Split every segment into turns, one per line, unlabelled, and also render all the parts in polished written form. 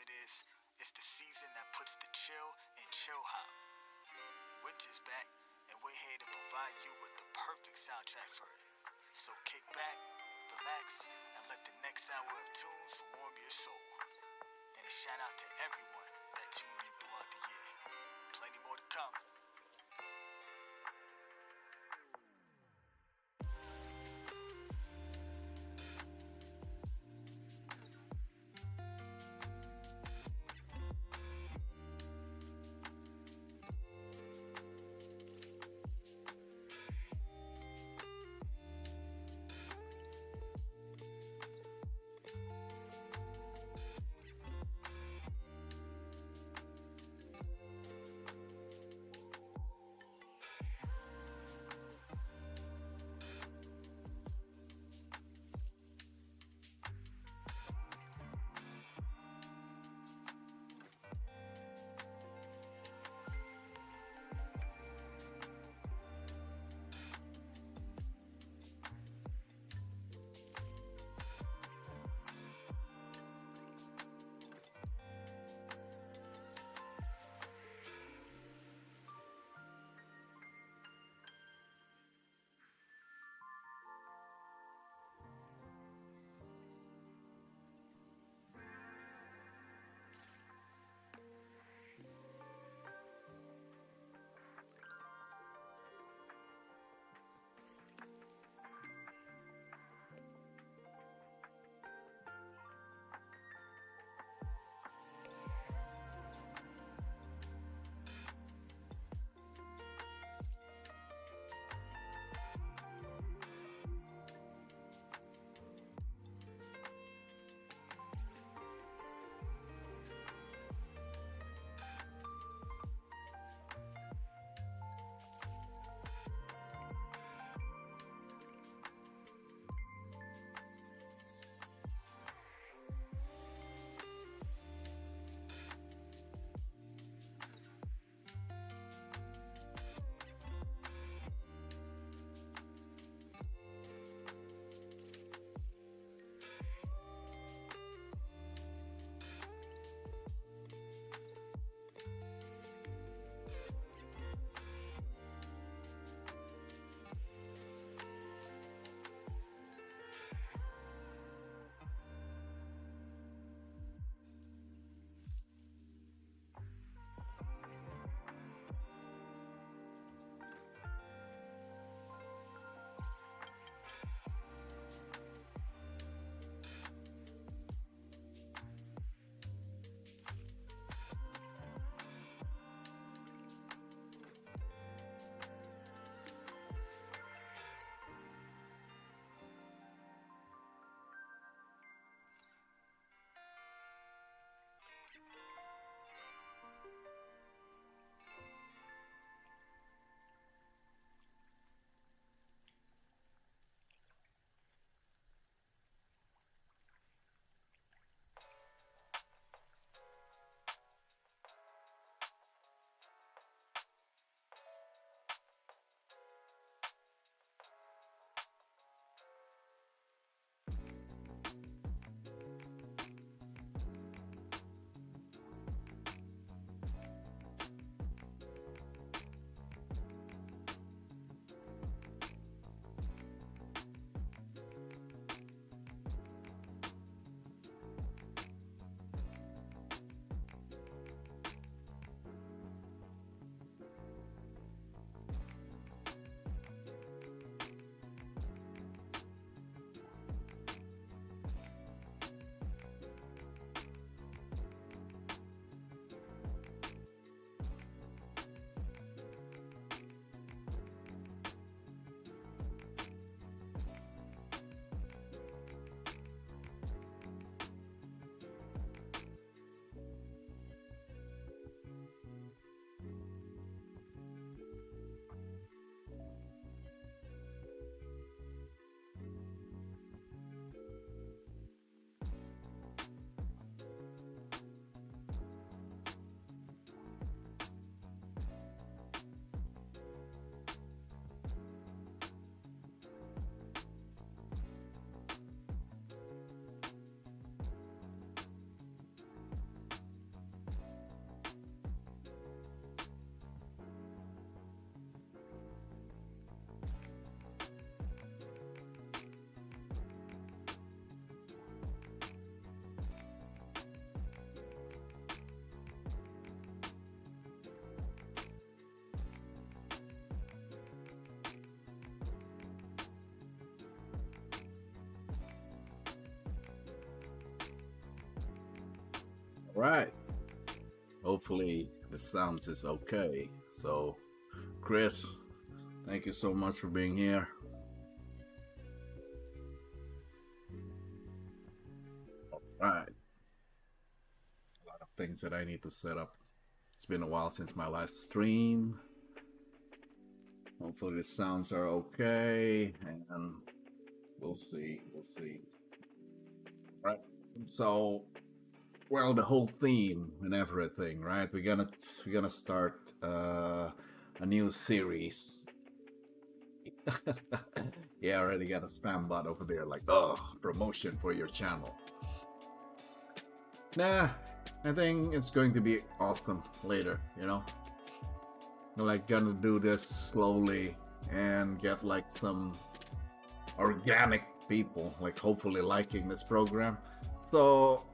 it is. It's the season that puts the chill in chill hop. Winter's back, and we're here to provide you with the perfect soundtrack for it. So kick back, relax, and let the next hour of tunes warm your soul. And a shout out to everyone that tuned in throughout the year. Plenty more to come.
Right. Hopefully the sound is okay. So, Chris, thank you so much for being here. Right. A lot of things that I need to set up. It's been a while since my last stream. Hopefully the sounds are okay, and we'll see. We'll see. Right. So, well, the whole theme and everything, right? We're gonna start a new series. Yeah, I already got a spam bot over there, like, oh, promotion for your channel. Nah, I think it's going to be awesome later, you know? We're like gonna do this slowly and get like some organic people, like hopefully liking this program. So,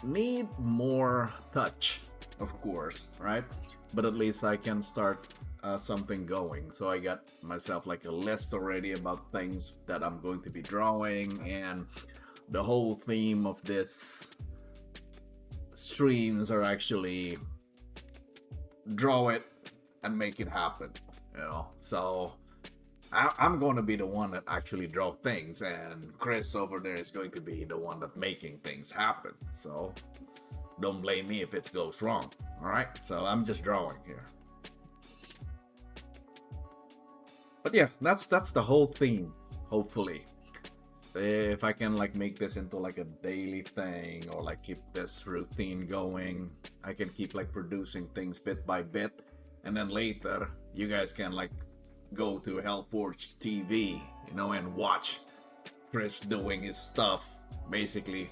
need more touch, of course, right? But at least I can start something going. So I got myself like a list already about things that I'm going to be drawing, and the whole theme of this streams are actually draw it and make it happen, you know. So I'm going to be the one that actually draw things, and Chris over there is going to be the one that making things happen. So don't blame me if it goes wrong. All right, so I'm just drawing here. But yeah, that's the whole theme. Hopefully, if I can like make this into like a daily thing, or like keep this routine going, I can keep like producing things bit by bit, and then later you guys can like go to Hellforge TV, you know, and watch Chris doing his stuff, basically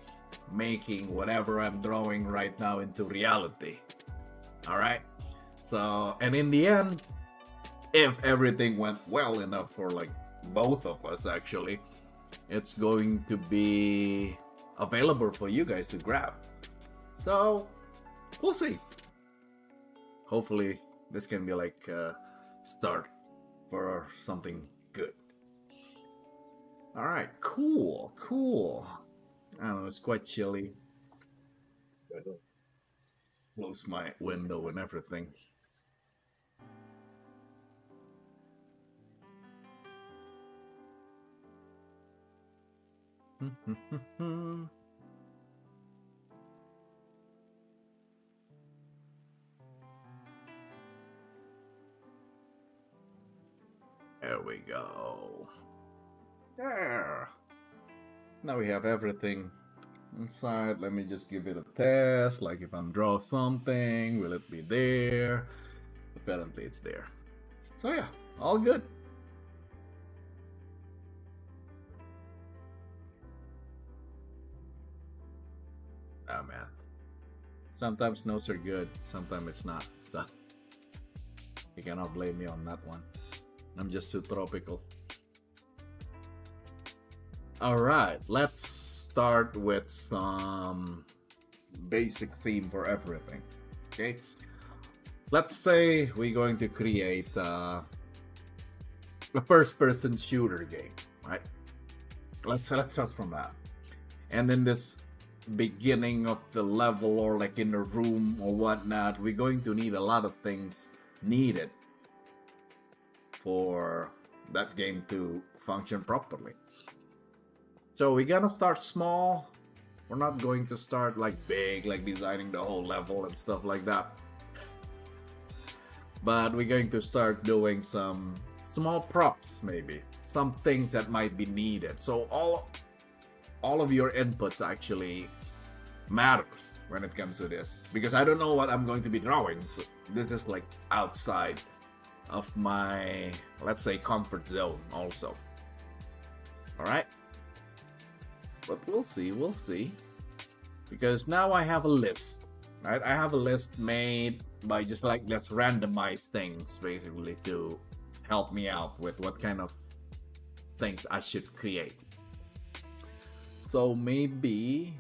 making whatever I'm drawing right now into reality. All right. So, and in the end, if everything went well enough for like both of us, actually, it's going to be available for you guys to grab. So, we'll see. Hopefully, this can be like a start for something good. All right, cool, cool. I don't know, it's quite chilly. Close my window and everything. There we go. There. Now we have everything inside. Let me just give it a test. Like if I'm draw something, will it be there? Apparently it's there. So yeah, all good. Oh man. Sometimes no's are good, sometimes it's not. So, you cannot blame me on that one. I'm just too tropical. Alright, let's start with some basic theme for everything. Okay? Let's say we're going to create a first-person shooter game, right? Let's start from that. And in this beginning of the level, or like in the room or whatnot, we're going to need a lot of things needed for that game to function properly. So we're gonna start small. We're not going to start like big, like designing the whole level and stuff like that. But we're going to start doing some small props, maybe some things that might be needed. So all of your inputs actually matters when it comes to this, because I don't know what I'm going to be drawing. So this is like outside of my, let's say, comfort zone also. All right, but we'll see, because now I have a list, right? I have a list made by just like let's randomize things basically to help me out with what kind of things I should create. So maybe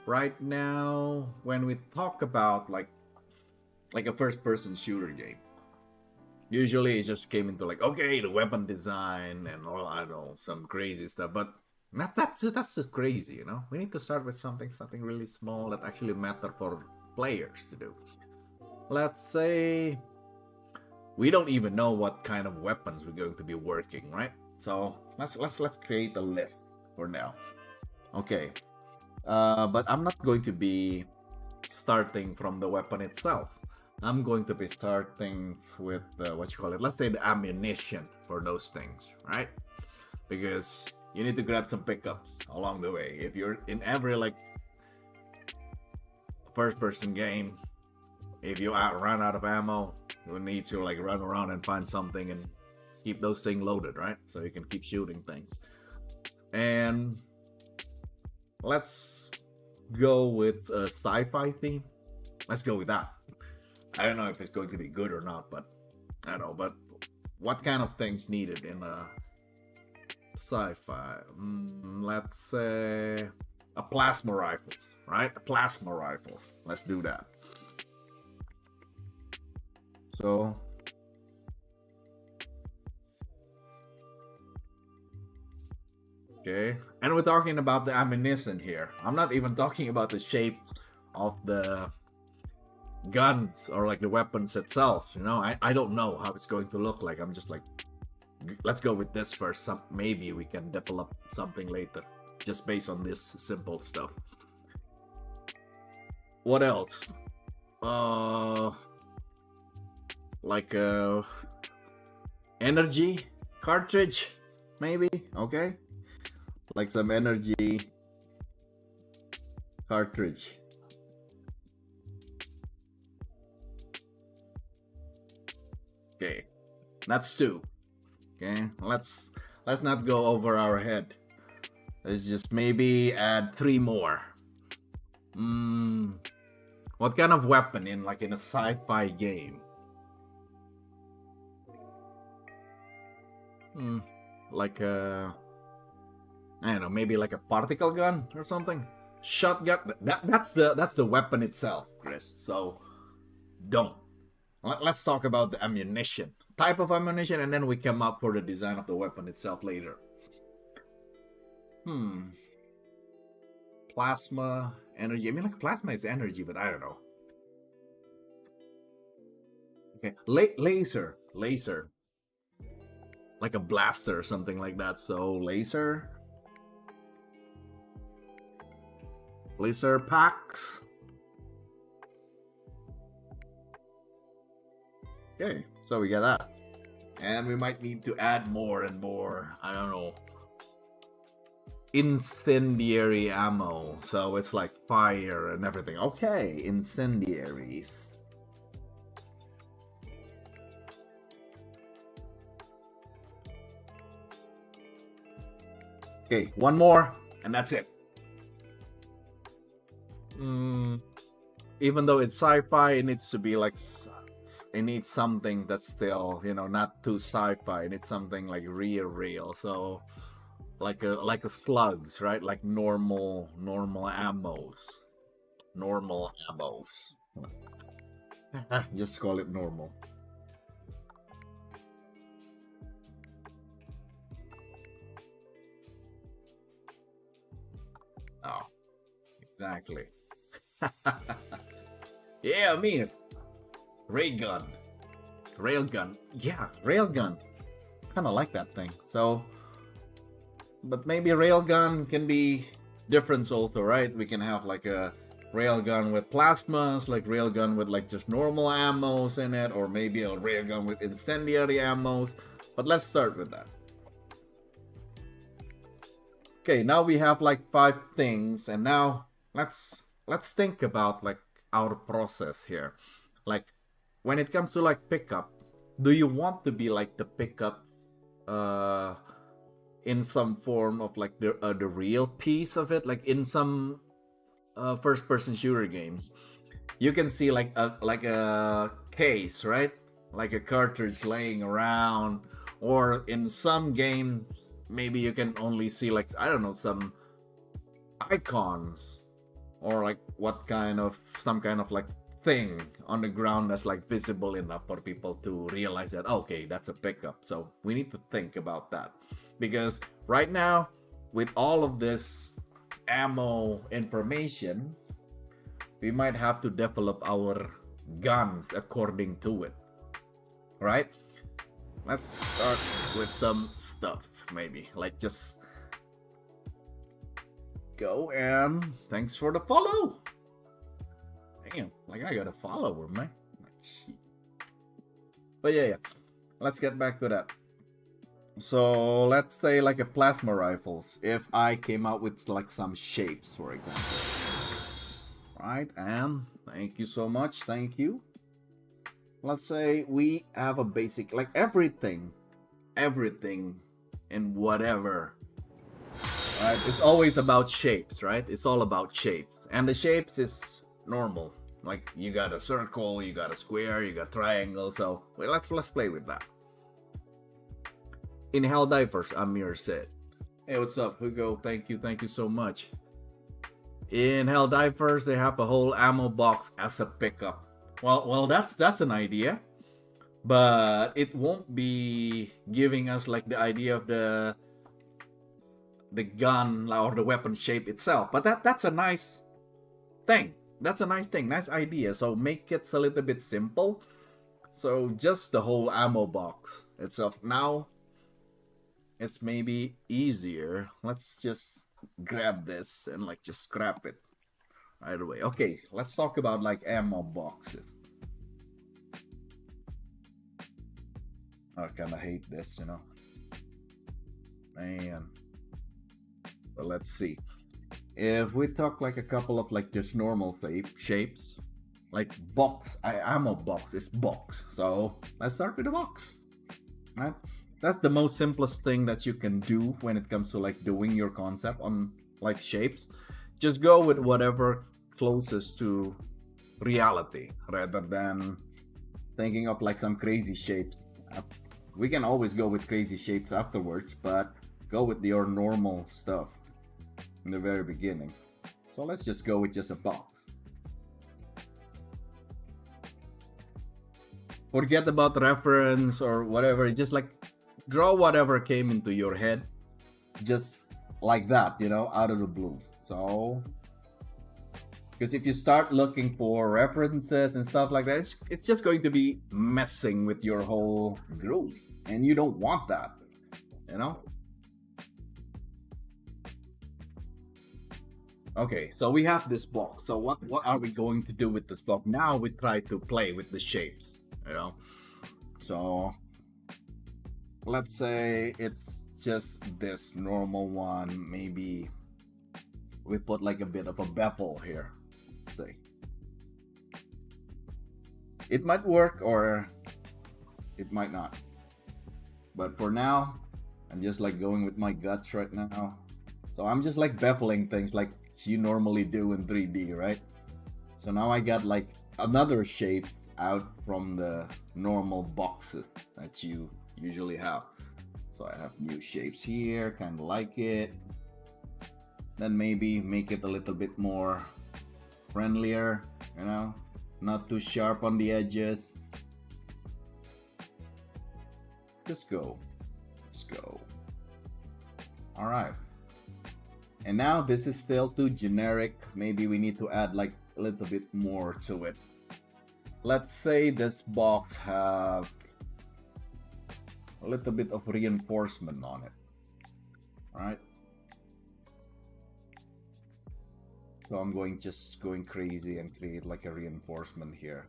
right now when we talk about like a first person shooter game, usually it just came into like, okay, the weapon design and all, I don't know, some crazy stuff. But That's just crazy, you know. We need to start with something really small that actually matter for players to do. Let's say we don't even know what kind of weapons we're going to be working, right? So let's create a list for now. Okay, but I'm not going to be starting from the weapon itself. I'm going to be starting with what you call it. Let's say the ammunition for those things, right? Because you need to grab some pickups along the way. If you're in every like first-person game, if you run out of ammo, you need to like run around and find something and keep those things loaded, right? So you can keep shooting things. And let's go with a sci-fi theme. Let's go with that. I don't know if it's going to be good or not, but I don't know. But what kind of things needed in a sci-fi? Let's say a plasma rifles, right? Plasma rifles. Let's do that. So okay, and we're talking about the ammunition here. I'm not even talking about the shape of the guns or like the weapons itself. You know, I don't know how it's going to look like. I'm just like, let's go with this first. Maybe we can develop something later, just based on this simple stuff. What else? Like a energy cartridge, maybe. Okay, like some energy cartridge. Okay, that's two. Okay, let's not go over our head. Let's just maybe add three more. What kind of weapon in like in a sci-fi game? Like a, I don't know, maybe like a particle gun or something. Shotgun. That's the weapon itself, Chris. So don't. Let's talk about the ammunition, type of ammunition, and then we come up for the design of the weapon itself later. Plasma, energy. I mean, like plasma is energy, but I don't know. Okay, laser. Like a blaster or something like that. So laser packs. Okay, so we got that. And we might need to add more and more, I don't know, incendiary ammo. So it's like fire and everything. Okay, incendiaries. Okay, one more, and that's it. Even though it's sci-fi, it needs to be like, it needs something that's still, you know, not too sci-fi. It needs something like real. So like a slugs, right? Like normal ammos. Just call it normal. Oh, exactly. Yeah, me. Railgun. Yeah, railgun. Kind of like that thing. So, but maybe railgun can be different also, right? We can have like a railgun with plasmas, like railgun with like just normal ammos in it, or maybe a railgun with incendiary ammos. But let's start with that. Okay, now we have like 5 things, and now let's think about like our process here. Like when it comes to like pickup, do you want to be like the pickup in some form of like the real piece of it, like in some first person shooter games you can see like a case, right? Like a cartridge laying around, or in some games maybe you can only see like, I don't know, some icons, or like some kind of like thing on the ground that's like visible enough for people to realize that, okay, that's a pickup. So we need to think about that, because right now with all of this ammo information, we might have to develop our guns according to it, right? Let's start with some stuff, maybe. Like, just go, and thanks for the follow. Damn, like I got a follower, man. Like, but yeah, let's get back to that. So let's say like a plasma rifles. If I came out with like some shapes, for example, right? And thank you so much. Thank you. Let's say we have a basic, like everything in whatever, right? It's always about shapes, right? It's all about shapes, and the shapes is normal. Like you got a circle, you got a square, you got triangle. So well, let's play with that. In Helldivers, Amir said. Hey, what's up, Hugo? Thank you so much. In Helldivers, they have a whole ammo box as a pickup. Well, that's an idea, but it won't be giving us like the idea of the gun or the weapon shape itself. But that's a nice thing. That's a nice thing, nice idea. So make it a little bit simple. So just the whole ammo box itself. Now it's maybe easier. Let's just grab this and like just scrap it right away. Okay, let's talk about like ammo boxes. I kind of hate this, you know. Man. But let's see. If we talk like a couple of like just normal shapes, like box, ammo box is box. So let's start with the box, right? That's the most simplest thing that you can do when it comes to like doing your concept on like shapes. Just go with whatever closest to reality rather than thinking of like some crazy shapes. We can always go with crazy shapes afterwards, but go with your normal stuff in the very beginning. So let's just go with just a box. Forget about reference or whatever. Just like draw whatever came into your head, just like that, you know, out of the blue. So because if you start looking for references and stuff like that, it's just going to be messing with your whole groove, and you don't want that, you know. Okay, so we have this box. So what are we going to do with this box? Now we try to play with the shapes, you know. So let's say it's just this normal one. Maybe we put like a bit of a bevel here. Let's say it might work or it might not. But for now, I'm just like going with my guts right now. So I'm just like beveling things like you normally do in 3D, right? So now I got like another shape out from the normal boxes that you usually have. So I have new shapes here, kind of like it. Then maybe make it a little bit more friendlier, you know, not too sharp on the edges. Just go. All right. And now this is still too generic. Maybe we need to add like a little bit more to it. Let's say this box have a little bit of reinforcement on it. All right. So I'm just going crazy and create like a reinforcement here.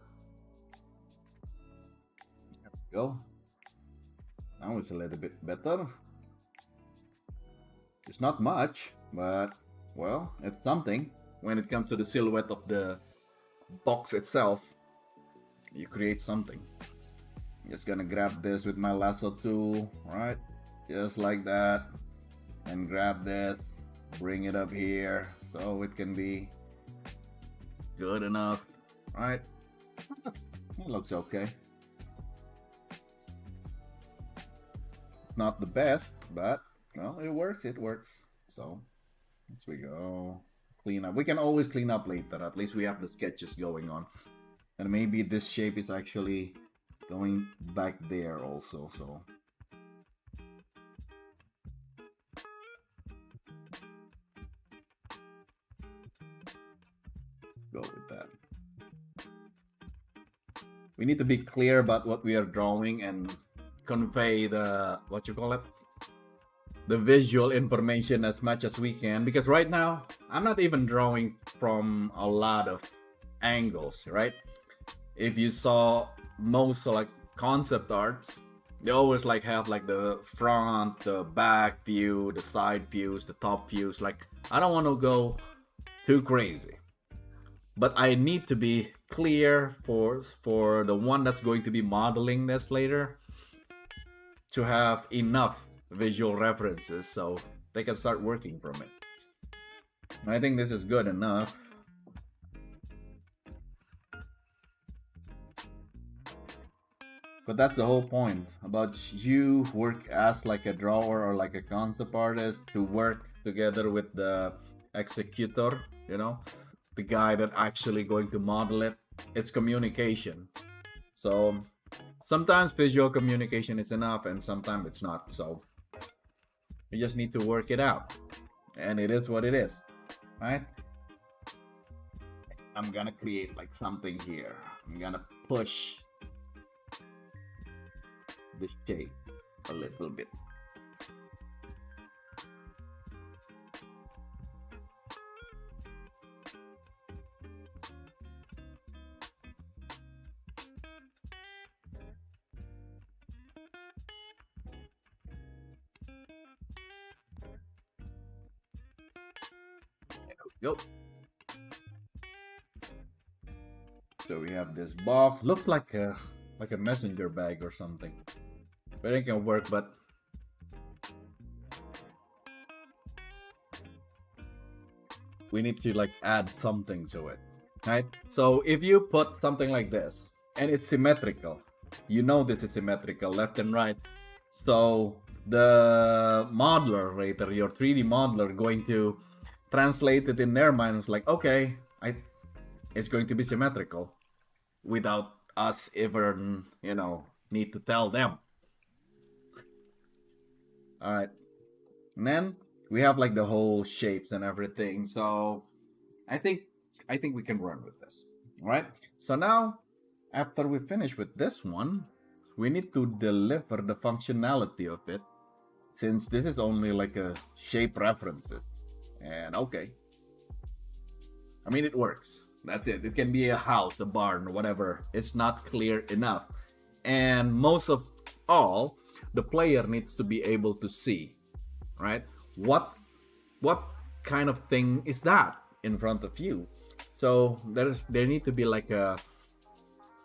There we go. Now it's a little bit better. It's not much, but well, it's something. When it comes to the silhouette of the box itself, you create something. I'm just gonna grab this with my lasso tool, right? Just like that. And grab this, bring it up here so it can be good enough, right? It looks okay. Not the best, but well, it works. So as we go, clean up. We can always clean up later. At least we have the sketches going on, and maybe this shape is actually going back there also. So go with that. We need to be clear about what we are drawing and convey the, what you call it, the visual information as much as we can, because right now I'm not even drawing from a lot of angles, right? If you saw most like concept arts, they always like have like the front, the back view, the side views, the top views. Like, I don't want to go too crazy, but I need to be clear for the one that's going to be modeling this later to have enough visual references so they can start working from it. I think this is good enough. But that's the whole point about you work as like a drawer or like a concept artist to work together with the executor, you know, the guy that actually going to model it. It's communication. So sometimes visual communication is enough and sometimes it's not. So you just need to work it out. And it is what it is, right? I'm gonna create like something here. I'm gonna push the shape a little bit. There we go. So we have this box. Looks like a messenger bag or something. But it can work, but we need to like add something to it, right? So if you put something like this and it's symmetrical, you know this is symmetrical left and right. So the modeler later, your 3D modeler, going to translate it in their mind. It's like, okay, it's going to be symmetrical without us ever, you know, need to tell them. All right, and then we have like the whole shapes and everything. So I think we can run with this. All right. So now, after we finish with this one, we need to deliver the functionality of it, since this is only like a shape references. And okay, I mean, it works. That's it. It can be a house, a barn, whatever. It's not clear enough. And most of all, the player needs to be able to see, right? What kind of thing is that in front of you? So there need to be like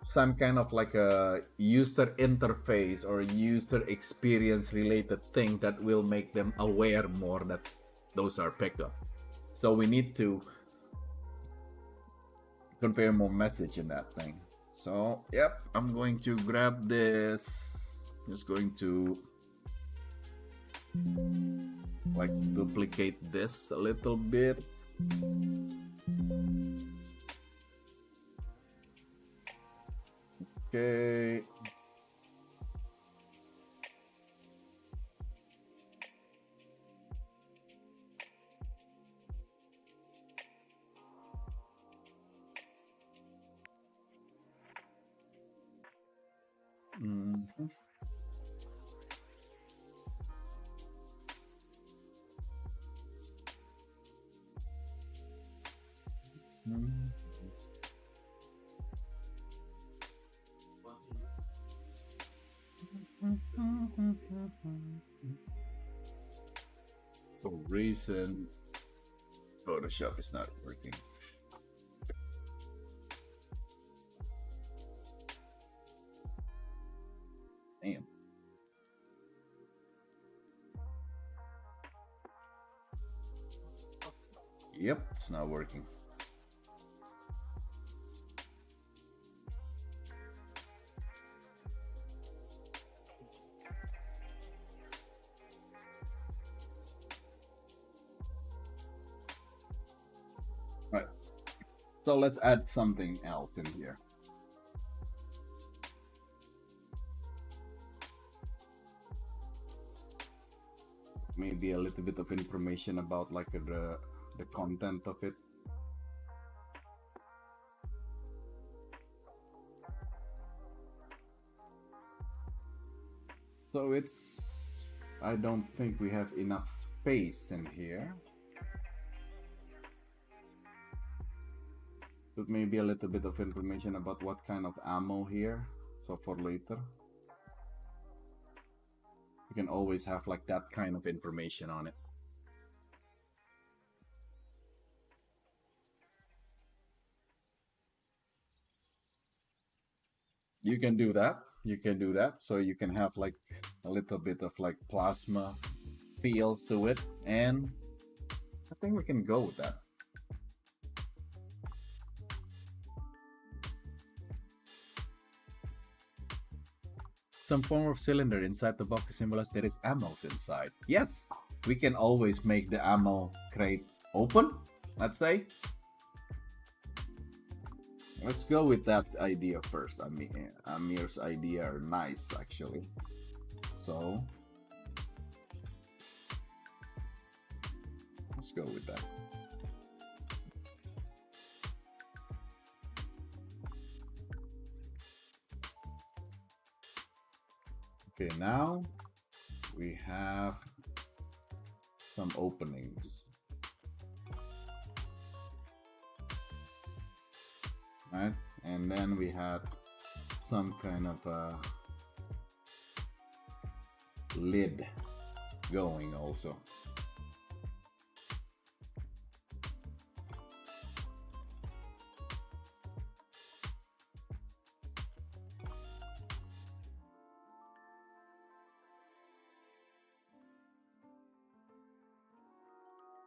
some kind of like a user interface or user experience related thing that will make them aware more that those are pickup. So we need to convey more message in that thing. So yep, I'm going to grab this. Just going to like duplicate this a little bit. Okay. Mm-hmm. So reason Photoshop is not working. Damn. Yep, it's not working. Right. So let's add something else in here. Maybe a little bit of information about like the content of it. So I don't think we have enough space in here. But maybe a little bit of information about what kind of ammo here. So for later, you can always have like that kind of information on it. You can do that. You can do that. So you can have like a little bit of like plasma feels to it. And I think we can go with that. Some form of cylinder inside the box to symbolize there is ammo inside. Yes, we can always make the ammo crate open, let's say. Let's go with that idea first. I mean, Amir's idea are nice actually. So let's go with that. Okay, now we have some openings. Right, and then we had some kind of a lid going also.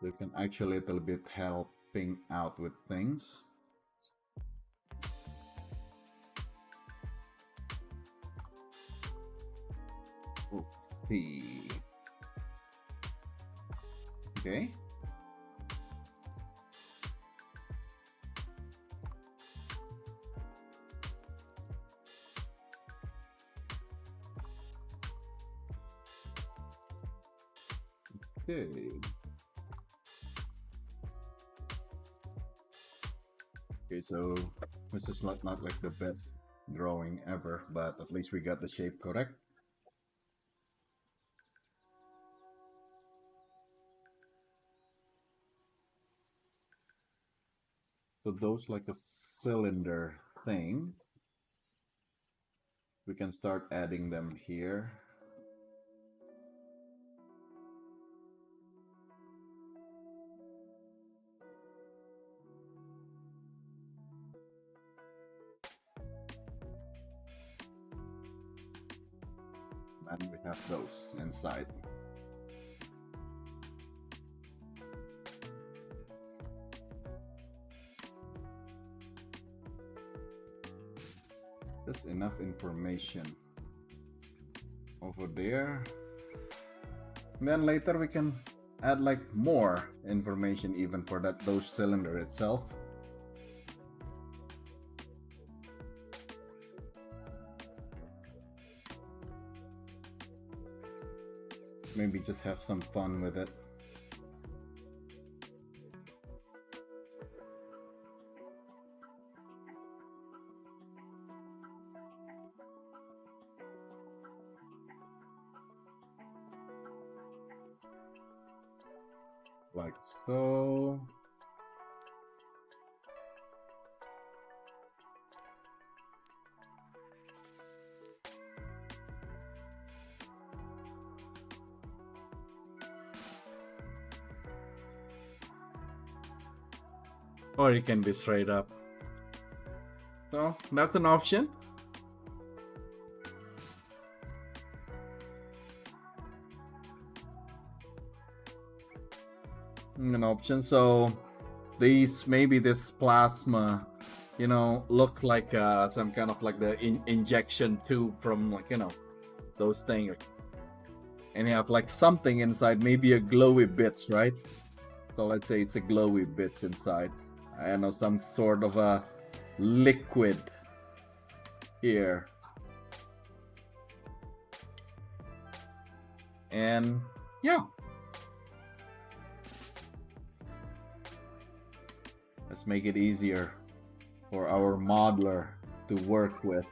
We can actually a little bit helping out with things. Let's see. Okay. Okay. Okay, so this is not like the best drawing ever, but at least we got the shape correct. So those like a cylinder thing, we can start adding them here. And we have those inside. Just enough information over there. And then later we can add like more information even for those cylinder itself. Maybe just have some fun with it. Like so. Or it can be straight up. So that's an option. An option. So these, maybe this plasma, you know, look like some kind of like the injection tube from, like, you know, those things. And you have like something inside, maybe a glowy bits, right? So let's say it's a glowy bits inside. I know, some sort of a liquid here. And yeah. Let's make it easier for our modeler to work with.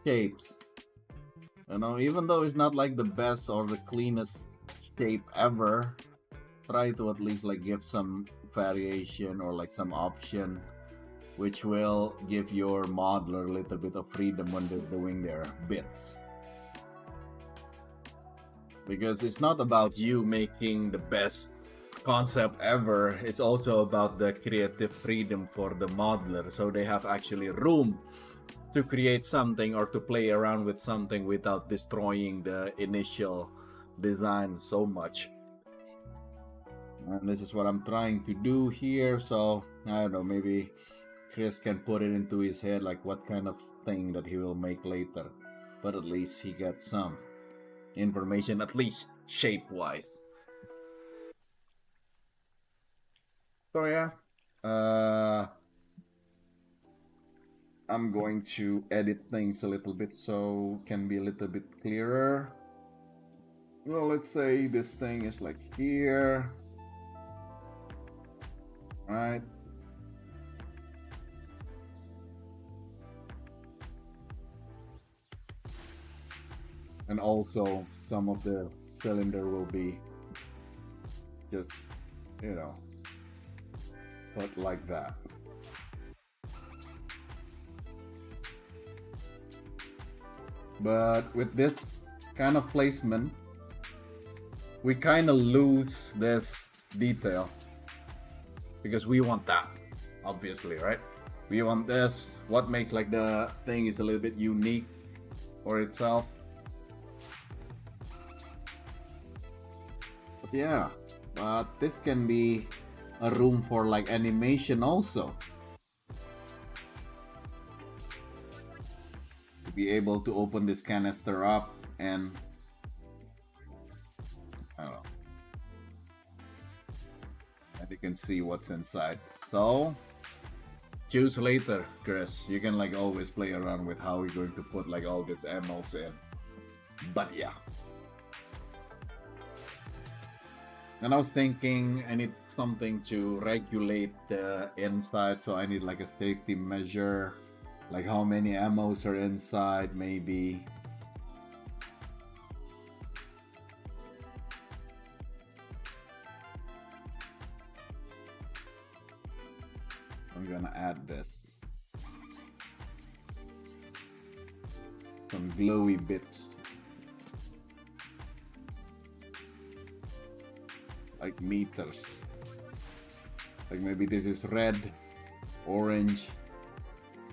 shapes. Even though it's not like the best or the cleanest shape ever, try to at least like give some variation or like some option which will give your modeler a little bit of freedom when they're doing their bits. Because it's not about you making the best concept ever, it's also about the creative freedom for the modeler, so they have actually room to create something or to play around with something without destroying the initial design so much. And this is what I'm trying to do here, so I don't know, maybe Chris can put it into his head like what kind of thing that he will make later, but at least he gets some information, at least shape wise. So yeah, I'm going to edit things a little bit so can be a little bit clearer. Well, let's say this thing is like here, right? And also some of the cylinder will be just, put like that. But with this kind of placement, we kind of lose this detail because we want that, obviously, right? We want this. What makes like the thing is a little bit unique for itself. But yeah, but this can be a room for like animation also. To be able to open this canister up and I don't know. And you can see what's inside. So choose later, Chris. You can like always play around with how you're going to put like all these ammos in. But yeah. And I was thinking I need something to regulate the inside, so I need like a safety measure, like how many ammos are inside, maybe. I'm gonna add this. Some glowy bits. Like meters. Like maybe this is red, orange,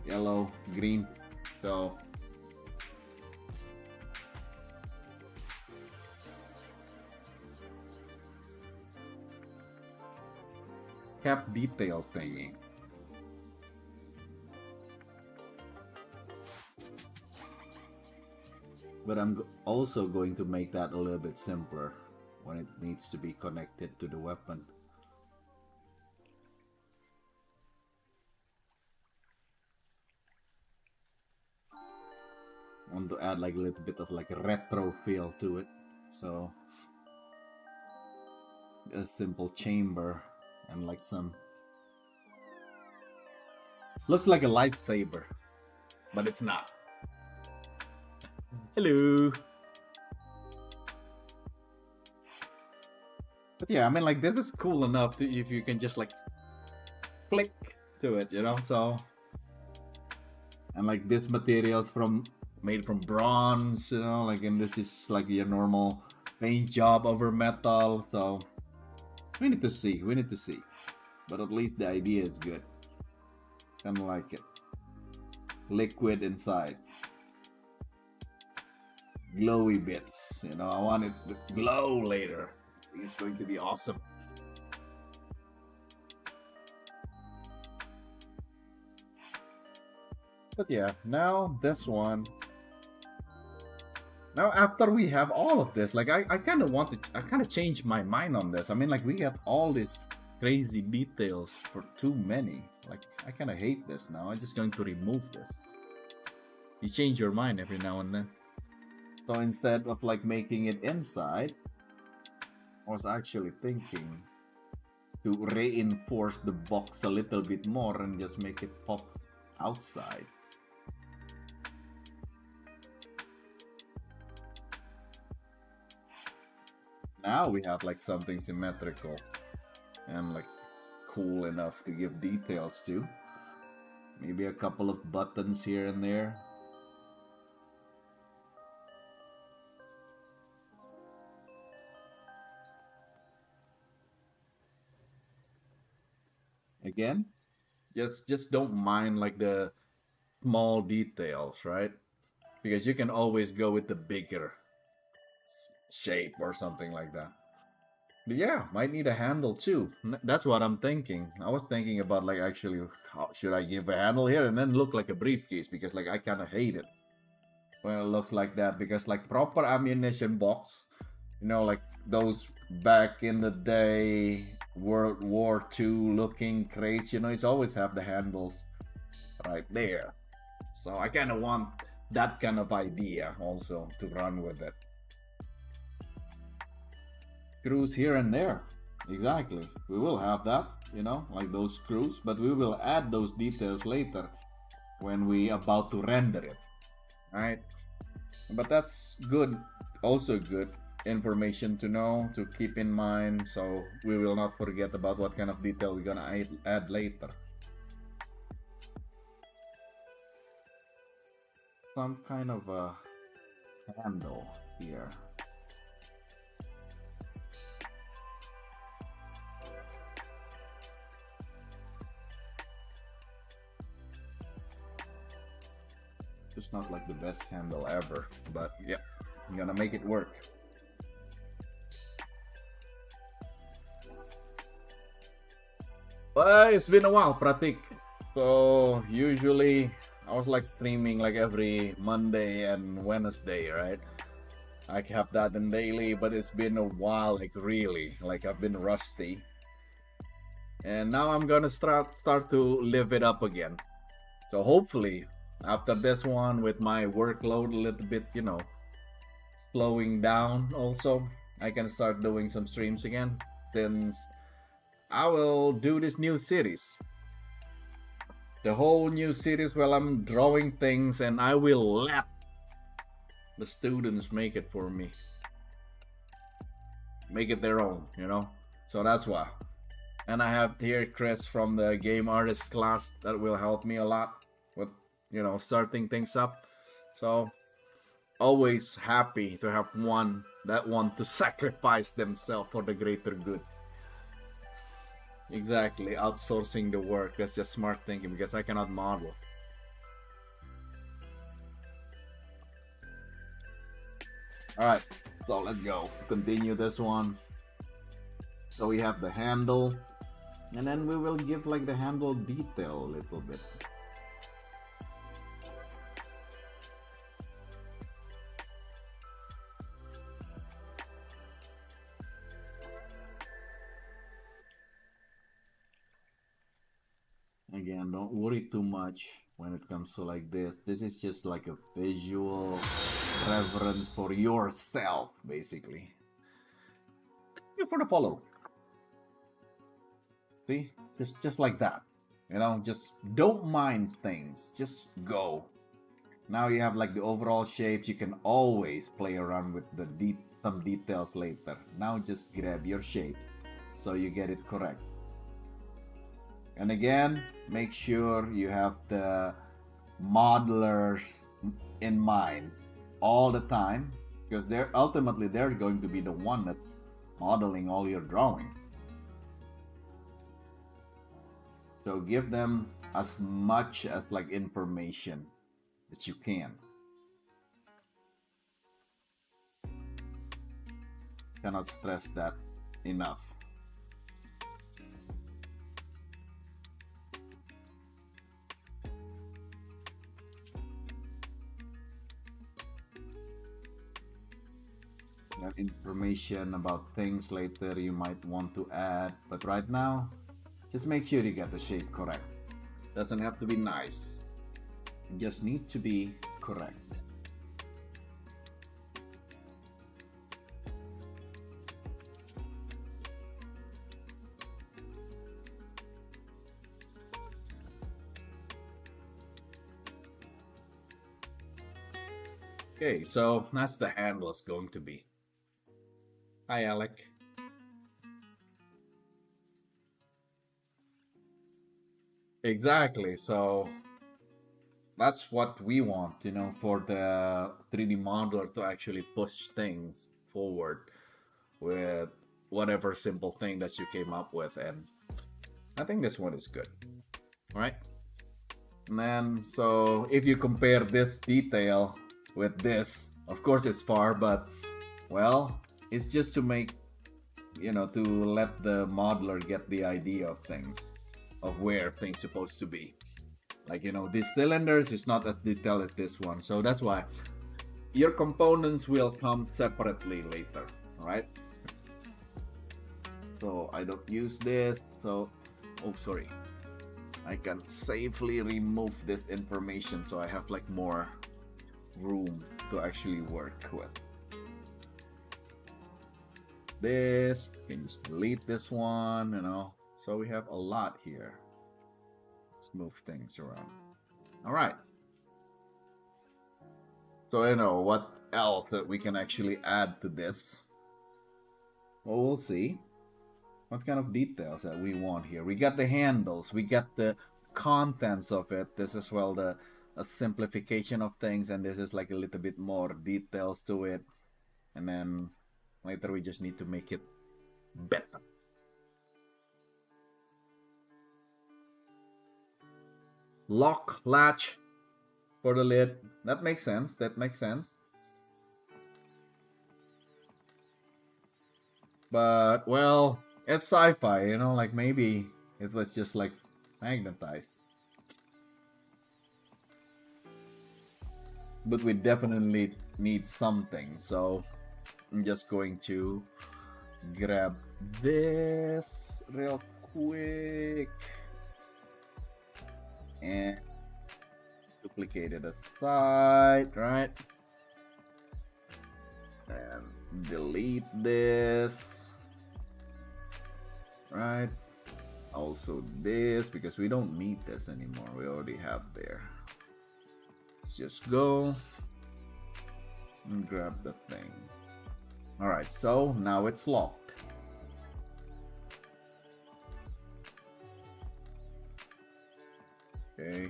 yellow, green. So cap detail thingy. But I'm also going to make that a little bit simpler when it needs to be connected to the weapon. I want to add like a little bit of like a retro feel to it. So a simple chamber and like some... Looks like a lightsaber, but it's not. Hello. But yeah, I mean, like, this is cool enough to, if you can just like click to it, so. And like this material's made from bronze, like, and this is like your normal paint job over metal, so we need to see, but at least the idea is good. Kind of like it. Liquid inside. Glowy bits, I want it to glow later. It's going to be awesome. But yeah, now this one. Now after we have all of this, like I kind of changed my mind on this. I mean, like, we got all these crazy details for too many. Like, I kind of hate this now. I'm just going to remove this. You change your mind every now and then. So instead of like making it inside, I was actually thinking to reinforce the box a little bit more and just make it pop outside. Now we have like something symmetrical and like cool enough to give details to. Maybe a couple of buttons here and there. Again, just don't mind like the small details, right? Because you can always go with the bigger shape or something like that. But yeah, might need a handle too. That's what I'm thinking. I was thinking about like actually how should I give a handle here and then look like a briefcase because like I kind of hate it when it looks like that because like proper ammunition box, you know, like those back in the day World War II looking crates, you know, it's always have the handles right there. So I kind of want that kind of idea also to run with it. Screws here and there. Exactly. We will have that, you know, like those screws, but we will add those details later when we about to render it. Right? But that's good, also good information to know, to keep in mind, so we will not forget about what kind of detail we're gonna add later. Some kind of a handle here. Just not like the best handle ever, but yeah, I'm gonna make it work. Well, it's been a while, Pratik. So usually I was like streaming like every Monday and Wednesday, right? I have that in daily, but it's been a while, like really, like I've been rusty. And now I'm gonna start to live it up again. So hopefully, after this one, with my workload a little bit, you know, slowing down, also, I can start doing some streams again. Since I will do this new series, the whole new series where I'm drawing things, and I will let the students make it for me, make it their own, you know. So that's why. And I have here Chris from the game artist class that will help me a lot with, you know, starting things up. So always happy to have one that want to sacrifice themselves for the greater good. Exactly, outsourcing the work. That's just smart thinking because I cannot model. Alright, so let's go. Continue this one. So we have the handle, and then we will give like the handle detail a little bit. Again, don't worry too much when it comes to like this. This is just like a visual reference for yourself, basically. For the follow. See? Just like that. You know, just don't mind things. Just go. Now you have like the overall shapes. You can always play around with the some details later. Now just grab your shapes so you get it correct. And again, make sure you have the modelers in mind all the time, because they're ultimately going to be the one that's modeling all your drawing. So give them as much as like information that you can. Cannot stress that enough. That information about things later you might want to add, but right now, just make sure you get the shape correct. Doesn't have to be nice. You just need to be correct. Okay, so that's the handle is going to be. Hi, Alec. Exactly. So that's what we want, for the 3D modeler to actually push things forward with whatever simple thing that you came up with. And I think this one is good, right? And then, so if you compare this detail with this, of course it's far, but well, it's just to make, to let the modeler get the idea of things, of where things supposed to be. Like, these cylinders is not as detailed as this one. So that's why your components will come separately later, right? So I don't use this. So, oh, sorry. I can safely remove this information so I have like more room to actually work with. This, you can just delete this one, So we have a lot here. Let's move things around. All right. So what else that we can actually add to this. Well, we'll see what kind of details that we want here. We got the handles, we got the contents of it. This is a simplification of things, and this is like a little bit more details to it. And then later we just need to make it better. Lock, latch for the lid. That makes sense. But, well, it's sci-fi, like maybe it was just like magnetized. But we definitely need something, so I'm just going to grab this real quick and duplicate it aside, right? And delete this, right? Also this, because we don't need this anymore. We already have there. Let's just go and grab the thing. All right, so now it's locked. Okay.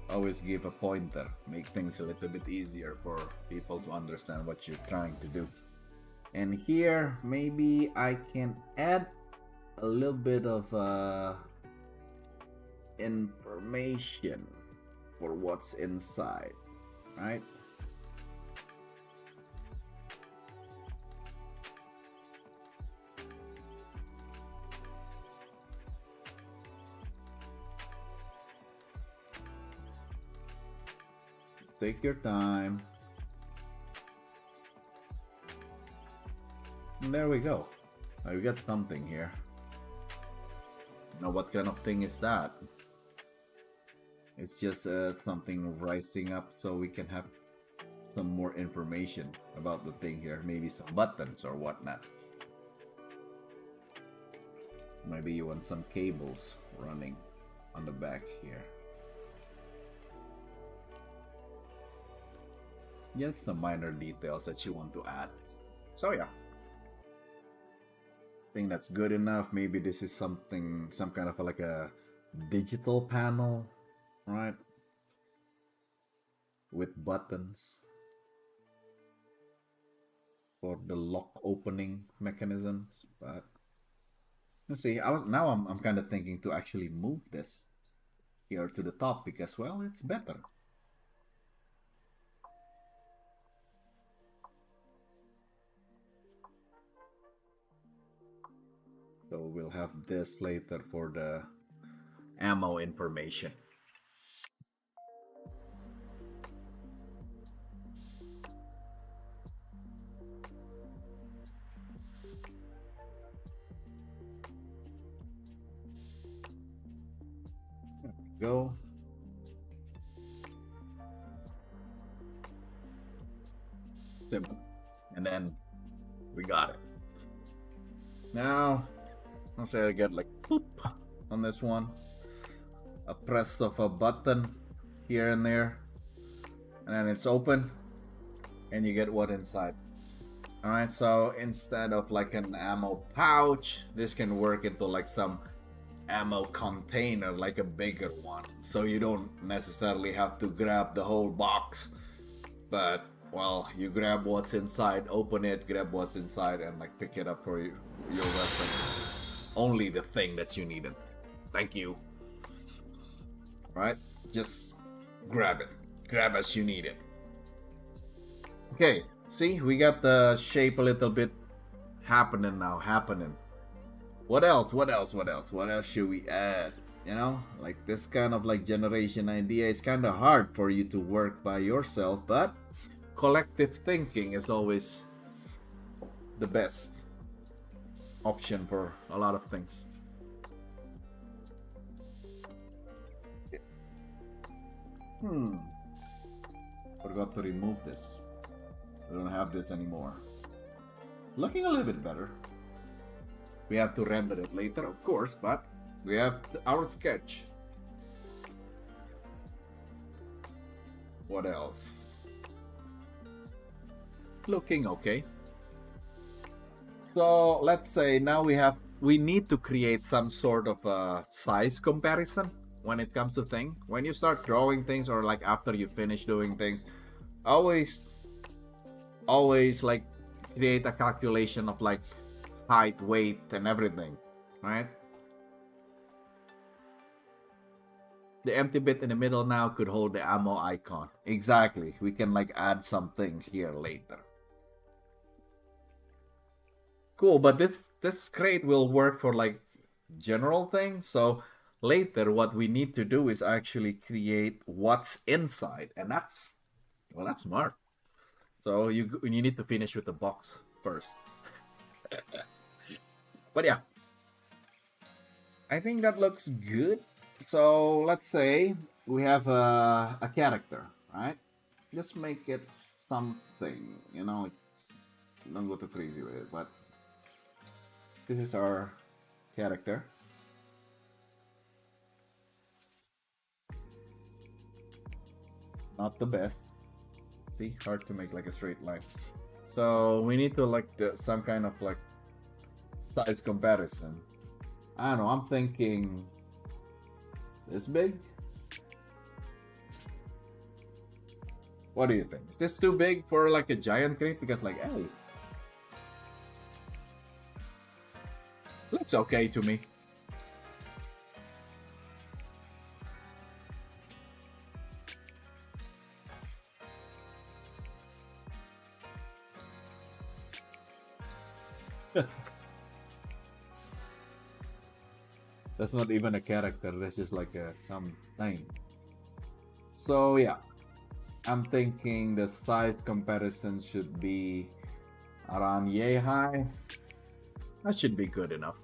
Always give a pointer, make things a little bit easier for people to understand what you're trying to do. And here, maybe I can add a little bit of information for what's inside, right? Take your time. And there we go. Now we got something here. Now what kind of thing is that? It's just something rising up so we can have some more information about the thing here. Maybe some buttons or whatnot. Maybe you want some cables running on the back here. Just some minor details that you want to add. So yeah, I think that's good enough. Maybe this is some kind of like a digital panel, right? With buttons for the lock opening mechanisms. But let's see. I'm kind of thinking to actually move this here to the top because, well, it's better. So we'll have this later for the ammo information. There we go. Simple. And then we got it. Now, I'll say I get like boop on this one. A press of a button here and there. And then it's open. And you get what inside. All right, so instead of like an ammo pouch, this can work into like some ammo container, like a bigger one. So you don't necessarily have to grab the whole box, but well, you grab what's inside, open it, grab what's inside, and like pick it up for your weapon. Only the thing that you needed. Thank you. Right? Just grab it. Grab as you need it. Okay, see, we got the shape a little bit happening now, What else? What else should we add? You know, like this kind of like generation idea is kind of hard for you to work by yourself, but collective thinking is always the best option for a lot of things. Forgot to remove this. We don't have this anymore. Looking a little bit better. We have to render it later, of course, but we have our sketch. What else? Looking okay. So let's say now we need to create some sort of a size comparison when it comes to things. When you start drawing things or like after you finish doing things, always like create a calculation of like height, weight, and everything, right? The empty bit in the middle now could hold the ammo icon. Exactly. We can like add something here later. Cool, but this crate will work for like general things. So later what we need to do is actually create what's inside, and that's smart. So you need to finish with the box first. But yeah, I think that looks good. So let's say we have a character, right? Just make it something, you know, don't go too crazy with it, but this is our character. Not the best. See, hard to make like a straight line. So we need to like some kind of like size comparison. I don't know, I'm thinking this big? What do you think? Is this too big for like a giant crate? Because like, hey, looks okay to me. That's not even a character, that's just like some thing. So yeah, I'm thinking the size comparison should be around yay high. That should be good enough.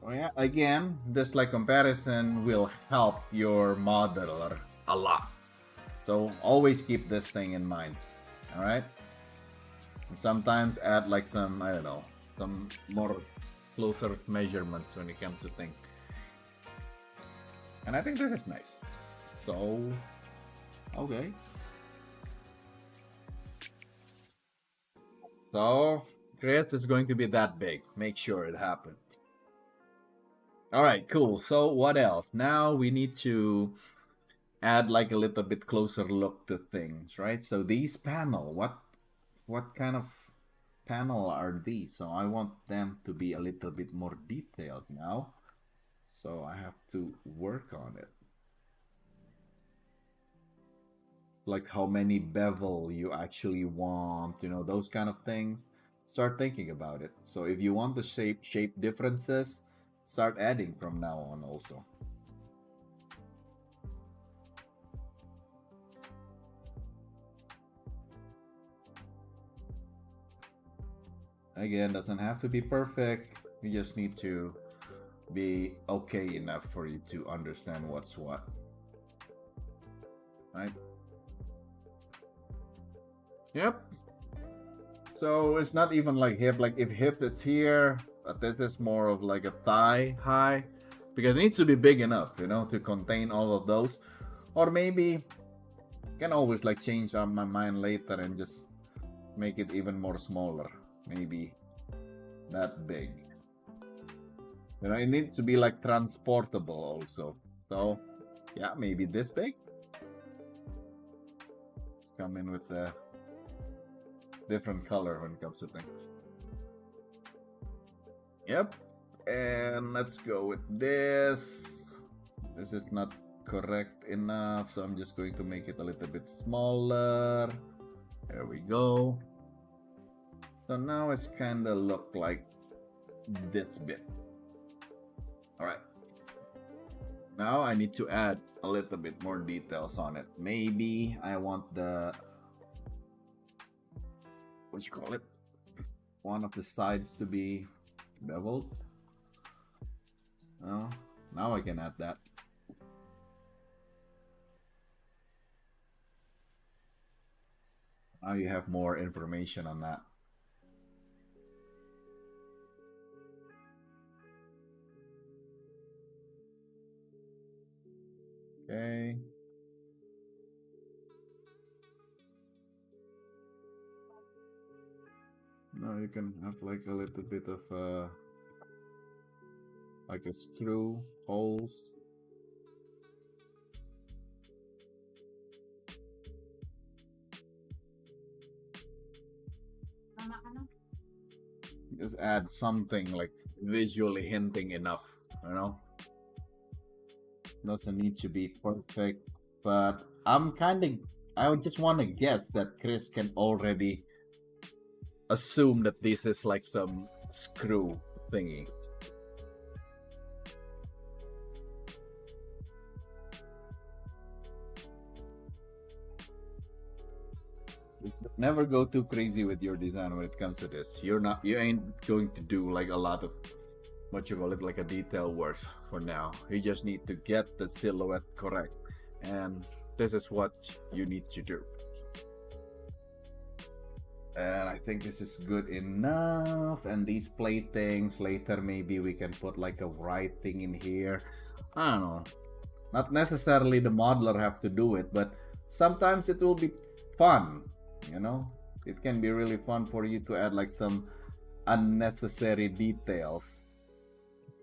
Oh yeah, again, this like comparison will help your modeler a lot. So always keep this thing in mind. Alright? Sometimes add like some, I don't know, some more closer measurements when it comes to things. And I think this is nice. So, okay. So, Chris is going to be that big. Make sure it happens. Alright, cool. So, what else? Now we need to add like a little bit closer look to things, right? So these panel, what kind of panel are these? So I want them to be a little bit more detailed now. So I have to work on it. Like how many bevel you actually want, you know, those kind of things. Start thinking about it. So if you want the shape differences, start adding from now on also. Again, doesn't have to be perfect. You just need to be okay enough for you to understand what's what. Right? Yep. So it's not even like hip. Like if hip is here, but this is more of like a thigh high. Because it needs to be big enough, you know, to contain all of those. Or maybe can always like change on my mind later and just make it even more smaller. Maybe that big. You know, it needs to be like transportable also. So yeah, maybe this big. Let's come in with a different color when it comes to things. Yep. And let's go with this. This is not correct enough, so I'm just going to make it a little bit smaller. There we go. So now it's kind of look like this bit. All right. Now I need to add a little bit more details on it. Maybe I want the, what you call it? One of the sides to be beveled. Oh, now I can add that. Now you have more information on that. Okay. Now you can have like a little bit of like a screw holes. Just add something like visually hinting enough, you know? Doesn't need to be perfect, but I would just want to guess that Chris can already assume that this is like some screw thingy. Never go too crazy with your design when it comes to this. You ain't going to do like a lot of what you call it, like a detail work for now. You just need to get the silhouette correct, and this is what you need to do. And I think this is good enough. And these playthings later, maybe we can put like a writing in here. I don't know. Not necessarily the modeler have to do it, but sometimes it will be fun, you know? It can be really fun for you to add like some unnecessary details.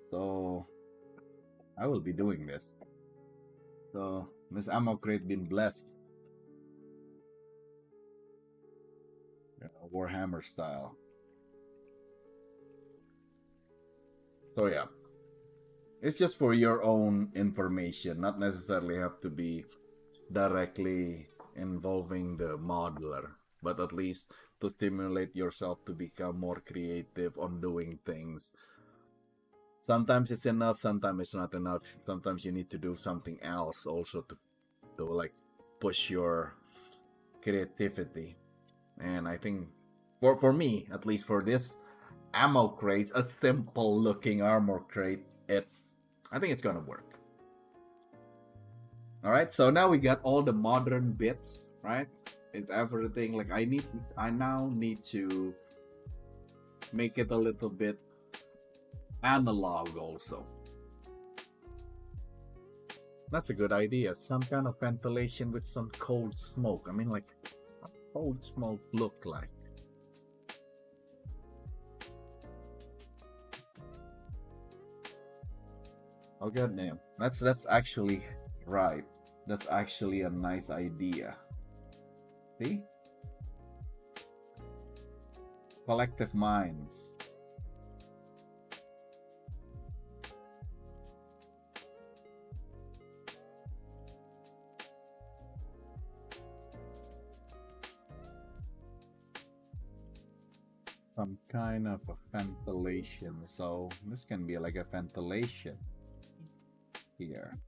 So I will be doing this. So Miss Ammo Crate been blessed. Warhammer style. So yeah, it's just for your own information, not necessarily have to be directly involving the modeler, but at least to stimulate yourself to become more creative on doing things. Sometimes it's enough, sometimes it's not enough. Sometimes you need to do something else also to like push your creativity. And I think for me, at least for this ammo crate, a simple looking armor crate, I think it's gonna work. All right, so now we got all the modern bits, right? It's everything. Like I now need to make it a little bit analog also. That's a good idea. Some kind of ventilation with some cold smoke. I mean, like, what cold smoke look like? Oh goddamn, that's actually right. That's actually a nice idea. See? Collective minds. Some kind of a ventilation. So this can be like a ventilation here.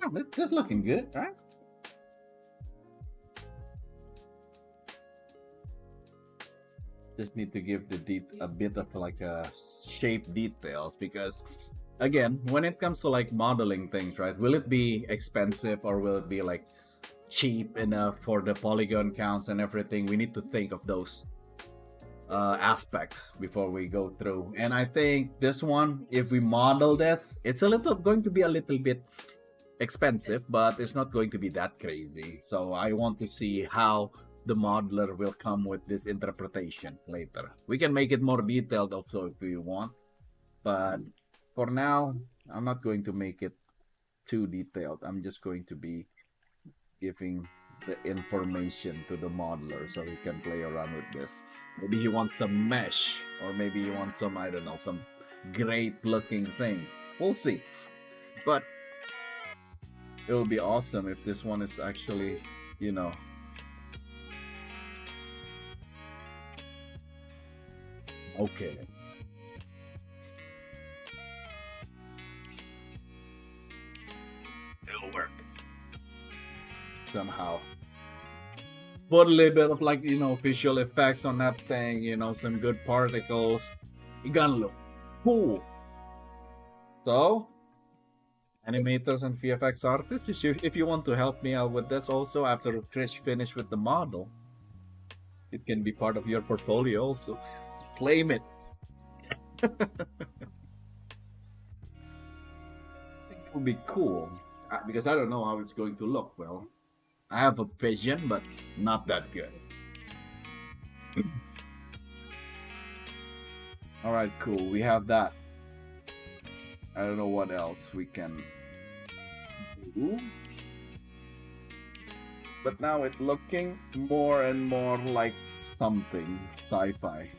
Yeah, that's looking good, right? Just need to give a bit of like a shape details, because again, when it comes to like modeling things, right? Will it be expensive or will it be like cheap enough for the polygon counts and everything? We need to think of those aspects before we go through. And I think this one, if we model this, it's a little going to be a little bit expensive, but it's not going to be that crazy. So I want to see how the modeler will come with this interpretation later. We can make it more detailed also if we want, but for now, I'm not going to make it too detailed. I'm just going to be giving the information to the modeler so he can play around with this. Maybe he wants some mesh, or maybe he wants some, I don't know, some great looking thing. We'll see. But it will be awesome if this one is actually, you know, okay. It'll work somehow. Put a little bit of like, you know, visual effects on that thing, you know, some good particles. It's gonna look cool. So, animators and VFX artists, if you want to help me out with this also after Krish finish with the model, it can be part of your portfolio also. Claim it. It would be cool because I don't know how it's going to look. Well, I have a vision, but not that good. All right, cool. We have that. I don't know what else we can do. But now it's looking more and more like something sci-fi.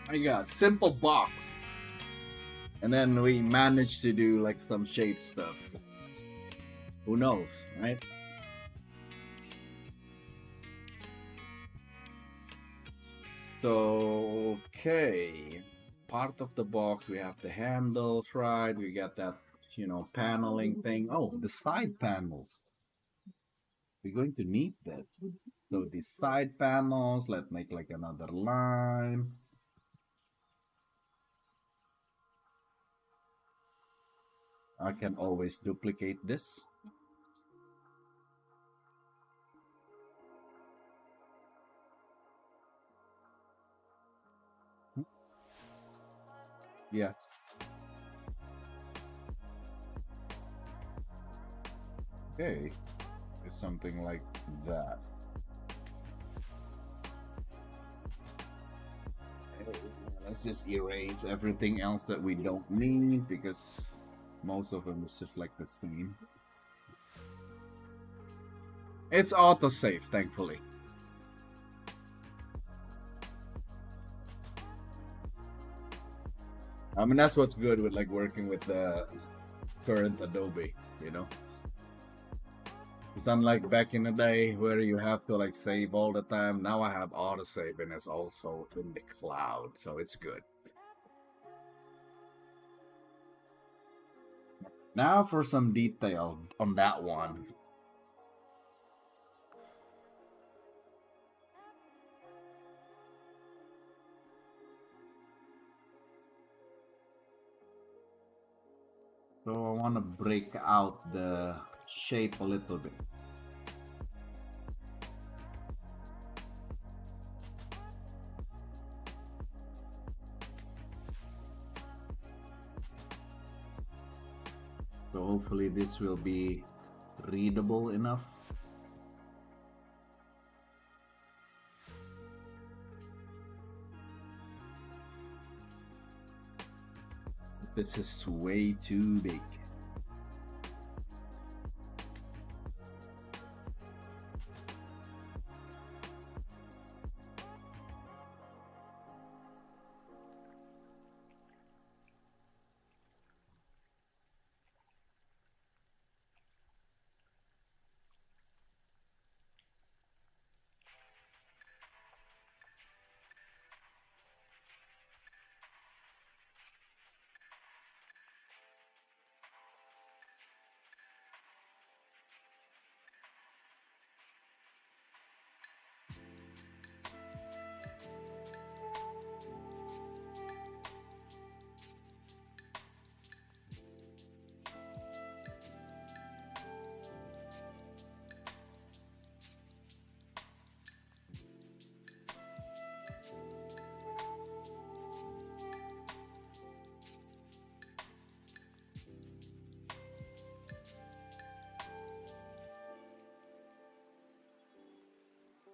I got simple box. And then we managed to do like some shape stuff. Who knows, right? So, okay. Part of the box, we have the handles, right? We got that, you know, paneling thing. Oh, the side panels. We're going to need that. So the side panels, let's make like another line. I can always duplicate this. Yeah. Okay. It's something like that. Let's just erase everything else that we don't need because most of them is just like the same. It's autosave, thankfully. I mean, that's what's good with like working with the current Adobe, you know? It's unlike back in the day where you have to like save all the time. Now I have autosave and it's also in the cloud, so it's good. Now for some detail on that one. So I want to break out the shape a little bit. So hopefully this will be readable enough. This is way too big.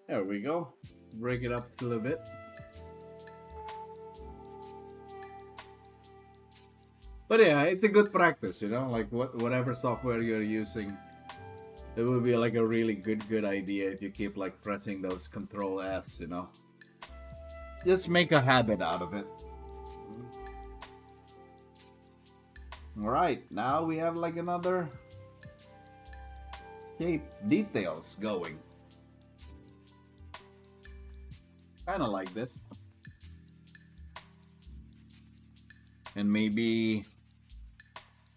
There we go. Break it up a little bit. But yeah, it's a good practice, you know, like whatever software you're using, it would be like a really good idea if you keep like pressing those Control S, you know. Just make a habit out of it. Alright, now we have like another shape details going. Kinda like this. And maybe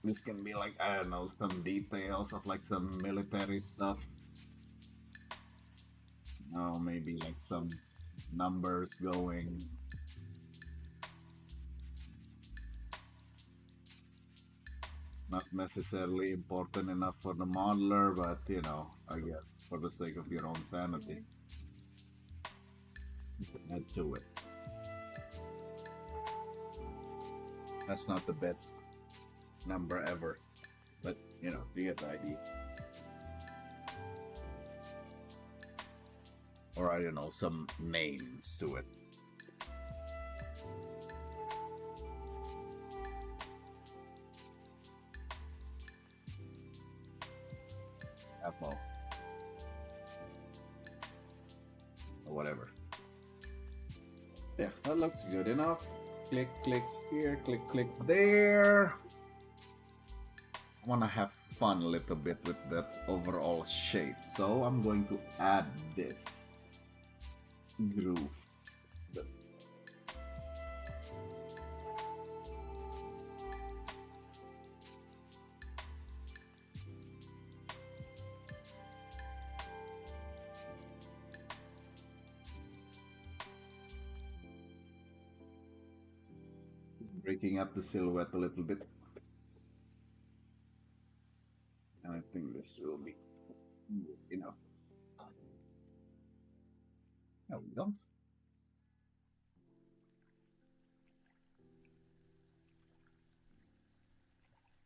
this can be like, I don't know, some details of like some military stuff. Oh, maybe like some numbers going. Not necessarily important enough for the modeler, but you know, I guess for the sake of your own sanity, add to it. That's not the best number ever, but you know, you get the idea. Or I don't know, some names to it. Apple. Or whatever. Yeah, that looks good enough. Click, click here, click, click there. I want to have fun a little bit with that overall shape, so I'm going to add this groove. Breaking up the silhouette a little bit. And I think this will be good enough. There we go.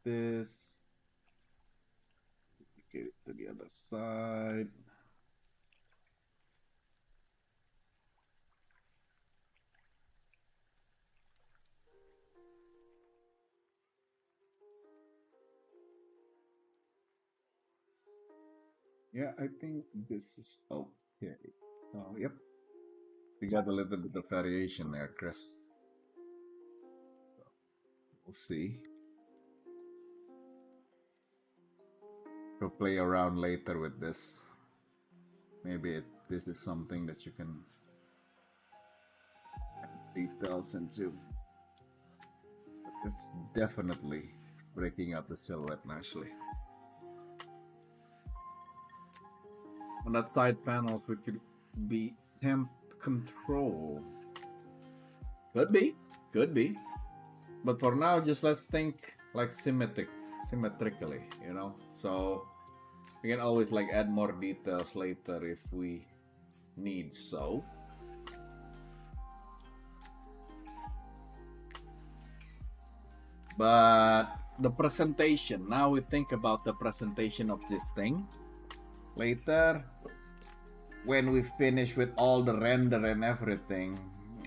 This. Get it to the other side. Yeah, I think this is okay. So, yep. We got a little bit of variation there, Chris. So, we'll see. We'll play around later with this. Maybe this is something that you can add details into. But it's definitely breaking up the silhouette nicely. On that side panels, we could be temp control. Could be. But for now, just let's think like symmetrically, you know? So we can always like add more details later if we need so. But the presentation, now we think about the presentation of this thing. Later, when we finish with all the render and everything,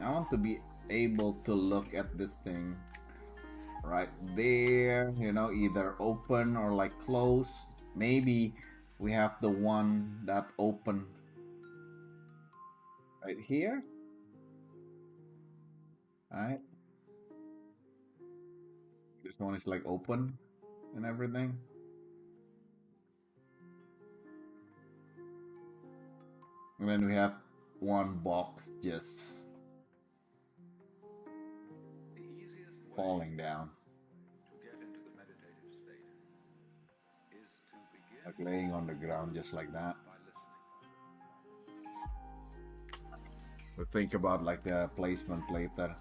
I want to be able to look at this thing right there, you know, either open or like closed. Maybe we have the one that open right here. Alright. This one is like open and everything. And then we have one box just falling down. Like laying on the ground just like that. We'll think about like the placement later.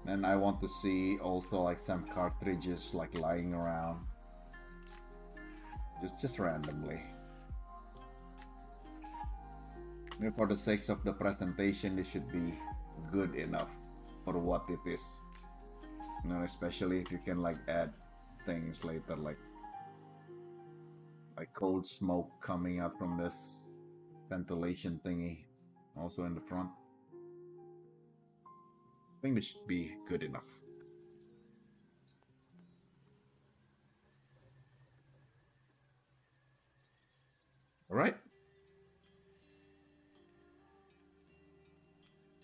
And I want to see also like some cartridges like lying around. Just randomly. And for the sake of the presentation, this should be good enough for what it is. You know, especially if you can like add things later like cold smoke coming out from this ventilation thingy. also in the front. I think this should be good enough. All right.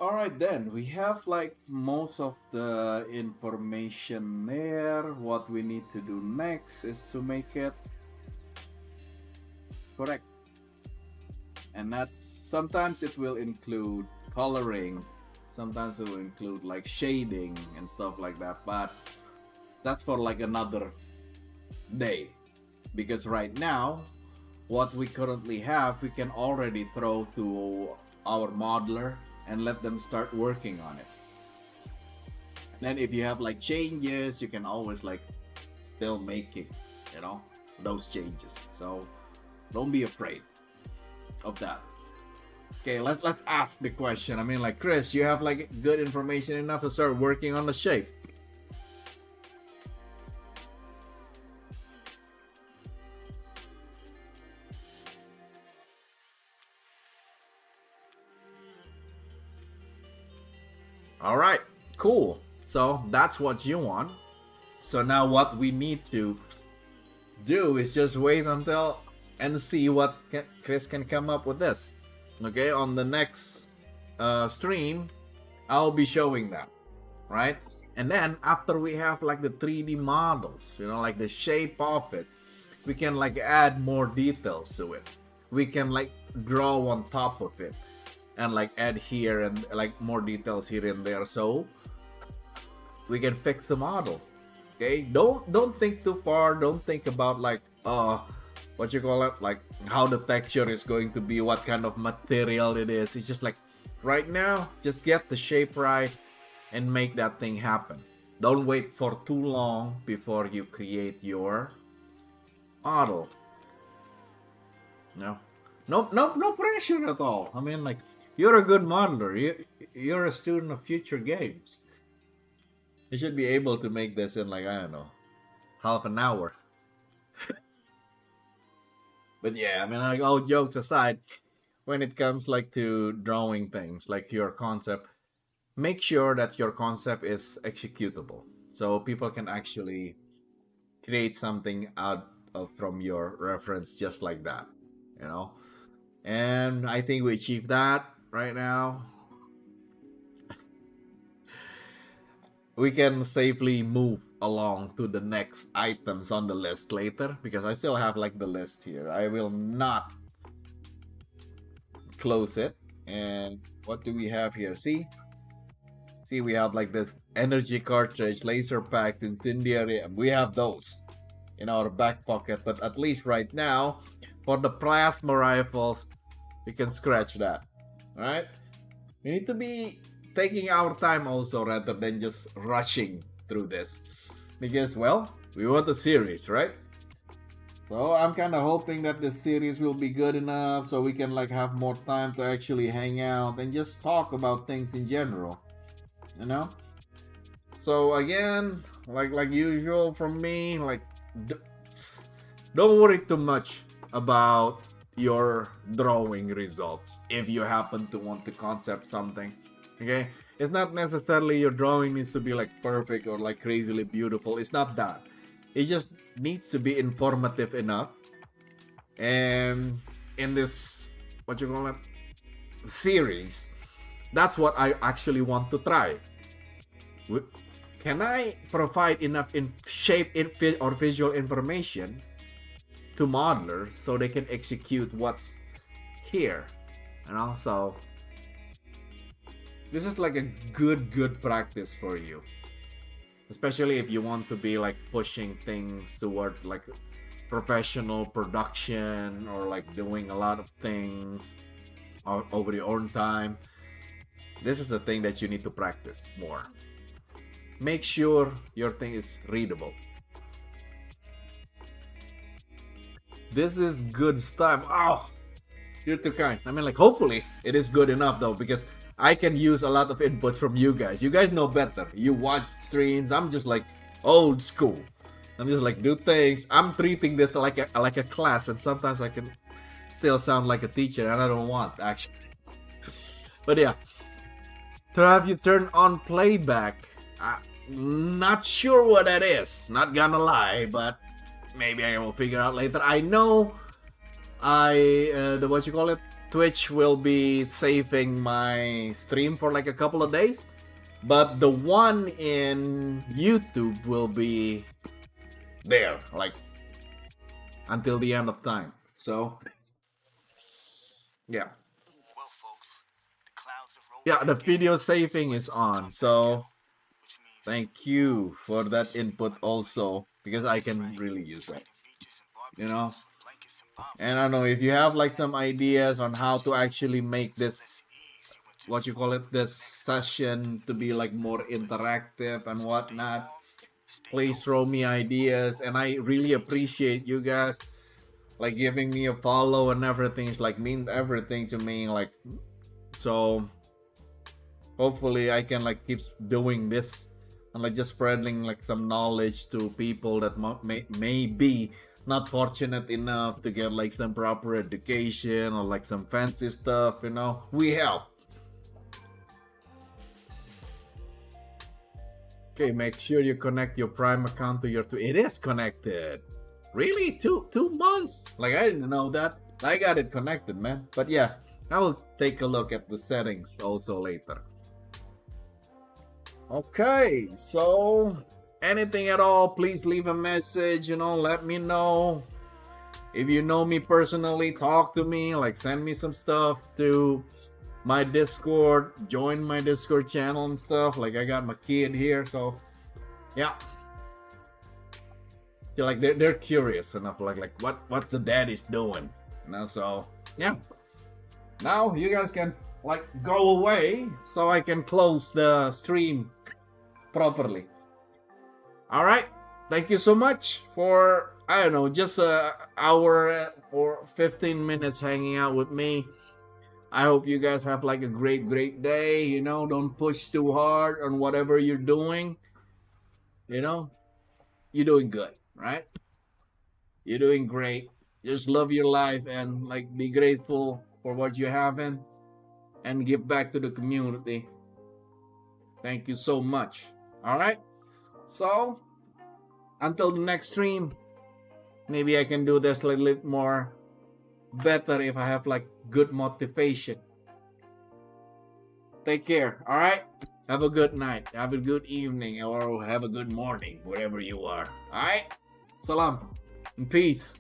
All right, then we have like most of the information there. What we need to do next is to make it correct. And that's sometimes it will include coloring, sometimes it will include like shading and stuff like that, but that's for like another day, because right now what we currently have we can already throw to our modeler and let them start working on it. And then if you have like changes, you can always like still make it, you know, those changes. So don't be afraid of that. Okay, let's ask the question. I mean, like, Chris, you have like good information enough to start working on the shape. All right, cool. So that's what you want. So now what we need to do is just wait until and see what Chris can come up with this. Okay, on the next stream, I'll be showing that, right? And then after we have like the 3D models, you know, like the shape of it, we can like add more details to it. We can like draw on top of it and like add here and like more details here and there, so we can fix the model. Okay, don't think too far. Don't think about like what you call it, like how the texture is going to be, what kind of material it is. It's just like right now, just get the shape right and make that thing happen. Don't wait for too long before you create your model. No pressure at all. I mean, like, you're a good modeler. You're a student of future games. You should be able to make this in like, I don't know, half an hour. But yeah, I mean, like, all jokes aside, when it comes like to drawing things, like your concept, make sure that your concept is executable, so people can actually create something out of from your reference just like that, you know. And I think we achieved that right now. We can safely move along to the next items on the list later, because I still have like the list here. I will not close it. And what do we have here? See, we have like this energy cartridge, laser pack, incendiary. We have those in our back pocket, but at least right now for the plasma rifles we can scratch that. All right, we need to be taking our time also, rather than just rushing through this, because, well, we want a series, right? So I'm kind of hoping that the series will be good enough so we can like have more time to actually hang out and just talk about things in general, you know. So again, like usual from me, like, don't worry too much about your drawing results if you happen to want to concept something. Okay, it's not necessarily your drawing needs to be like perfect or like crazily beautiful. It's not that. It just needs to be informative enough. And in this, what you call it, series, that's what I actually want to try. Can I provide enough in shape or visual information to modelers so they can execute what's here? And also, this is like a good practice for you, especially if you want to be like pushing things toward like professional production, or like doing a lot of things over your own time. This is the thing that you need to practice more. Make sure your thing is readable. This is good stuff. Oh, you're too kind. I mean, like, hopefully it is good enough though, because I can use a lot of inputs from you guys. You guys know better. You watch streams. I'm just like old school. I'm just like do things. I'm treating this like a class, and sometimes I can still sound like a teacher, and I don't want actually. But yeah, to have you turn on playback, not sure what that is. Not gonna lie, but maybe I will figure out later. I know the what you call it, Twitch will be saving my stream for like a couple of days, but the one in YouTube will be there like until the end of time. So yeah.
Well, folks, the clouds have rolled
Yeah, the
back in.
video saving is on, so
Which means
thank you for that input also, because I can really use it,
trading beaches and
you know.
barbecues, blankets and bombs.
And I don't know if you have like some ideas on how to actually make this,
Ease you into
what you call it, this session to be like more interactive and whatnot. Please throw me ideas, and I really appreciate you guys like giving me a follow and everything. It's like mean everything to me, like, so hopefully I can like keep doing this and like just spreading like some knowledge to people that may be not fortunate enough to get like some proper education or like some fancy stuff, you know. We help. Okay, make sure you connect your Prime account to your it is connected. Really? Two months? Like, I didn't know that. I got it connected, man. But yeah, I will take a look at the settings also later. Okay, so anything at all, please leave a message, you know, let me know. If you know me personally, talk to me, like send me some stuff to my Discord, join my Discord channel and stuff. Like, I got my kid here, so yeah. Feel like they're curious enough, like what's the daddy's doing, you know. So yeah, now you guys can like go away so I can close the stream properly. All right, thank you so much for, I don't know, just an hour or 15 minutes hanging out with me. I hope you guys have like a great day, you know. Don't push too hard on whatever you're doing, you know. You're doing good, right? You're doing great. Just love your life and like be grateful for what you have and give back to the community. Thank you so much. All right, so until the next stream, maybe I can do this a little bit more better if I have like good motivation. Take care. All right, have a good night, have a good evening, or have a good morning wherever you are. All right, salam and peace.